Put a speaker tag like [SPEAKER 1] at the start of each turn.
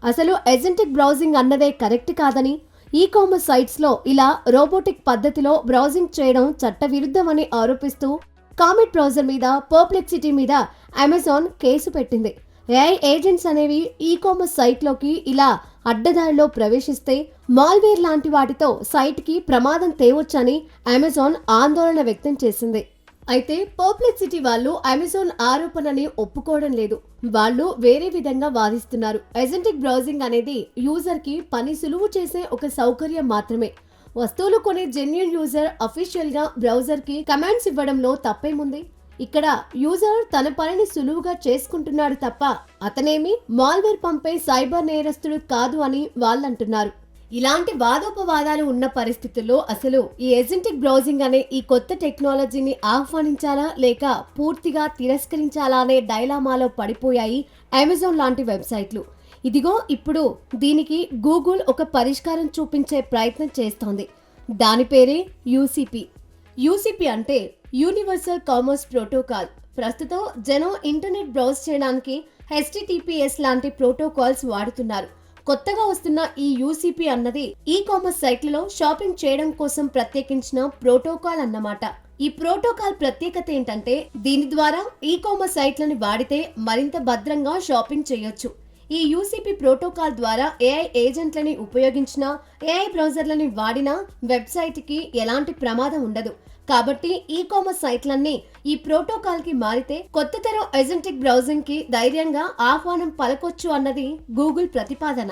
[SPEAKER 1] అసలు ఎజెంటిక్ బ్రౌజింగ్ అన్నదే కరెక్ట్ కాదని, ఈ కామర్స్ సైట్స్లో ఇలా రోబోటిక్ పద్ధతిలో బ్రౌజింగ్ చేయడం చట్టవిరుద్ధమని ఆరోపిస్తూ కామెట్ బ్రౌజర్ మీద, పర్ప్లెక్సిటీ మీద అమెజాన్ కేసు పెట్టింది. ఏఐ ఏజెంట్స్ అనేవి ఈ కామర్స్ సైట్లోకి ఇలా అడ్డదారిలో ప్రవేశిస్తే మాల్వేర్ లాంటి వాటితో సైట్కి ప్రమాదం తేవొచ్చని అమెజాన్ ఆందోళన వ్యక్తం చేసింది. అయితే పర్ప్లెక్సిటీ వాళ్ళు అమెజాన్ ఆరోపణని ఒప్పుకోవడం లేదు. వాళ్ళు వేరే విధంగా వాదిస్తున్నారు. ఎజెంటిక్ బ్రౌజింగ్ అనేది యూజర్ కి పని సులువు చేసే ఒక సౌకర్యం మాత్రమే. వస్తువులు కొనే జెన్యూన్ యూజర్ అఫీషియల్ గా బ్రౌజర్ కి కమాండ్స్ ఇవ్వడంలో తప్పేముంది? ఇక్కడ యూజర్ తన పనిని సులువుగా చేసుకుంటున్నాడు తప్ప అతనేమి మాల్వేర్ పంపే సైబర్ నేరస్తుడు కాదు అని వాళ్ళంటున్నారు. ఇలాంటి వాదోపవాదాలు ఉన్న పరిస్థితుల్లో అసలు ఈ ఎజెంటిక్ బ్రౌజింగ్ అనే ఈ కొత్త టెక్నాలజీని ఆహ్వానించాలా లేక పూర్తిగా తిరస్కరించాలా అనే డైలామాలో పడిపోయాయి అమెజాన్ లాంటి వెబ్సైట్లు. ఇదిగో ఇప్పుడు దీనికి గూగుల్ ఒక పరిష్కారం చూపించే ప్రయత్నం చేస్తోంది. దాని పేరే యూసీపీ. యూసీపీ అంటే యూనివర్సల్ కామర్స్ ప్రోటోకాల్. ప్రస్తుతం జనం ఇంటర్నెట్ బ్రౌజ్ చేయడానికి హెచ్టిటిపిఎస్ లాంటి ప్రోటోకాల్స్ వాడుతున్నారు. కొత్తగా వస్తున్న ఈ యూసీపీ అన్నది ఈ కామర్స్ సైట్లలో షాపింగ్ చేయడం కోసం ప్రత్యేకించిన ప్రోటోకాల్ అన్నమాట. ఈ ప్రోటోకాల్ ప్రత్యేకత ఏంటంటే దీని ద్వారా ఈ కామర్స్ సైట్లను వాడితే మరింత భద్రంగా షాపింగ్ చేయొచ్చు. ఈ యూసీపీ ప్రోటోకాల్ ద్వారా ఏఐ ఏజెంట్లని ఉపయోగించినా, ఏఐ బ్రౌజర్లని వాడినా వెబ్సైట్ కి ఎలాంటి ప్రమాదం ఉండదు. కాబట్టి ఈ కామర్స్ సైట్లన్నీ ఈ ప్రోటోకాల్ కి మారితే కొత్త తరం ఎజెంటిక్ బ్రౌజింగ్ కి ధైర్యంగా ఆహ్వానం పలకొచ్చు అన్నది గూగుల్ ప్రతిపాదన.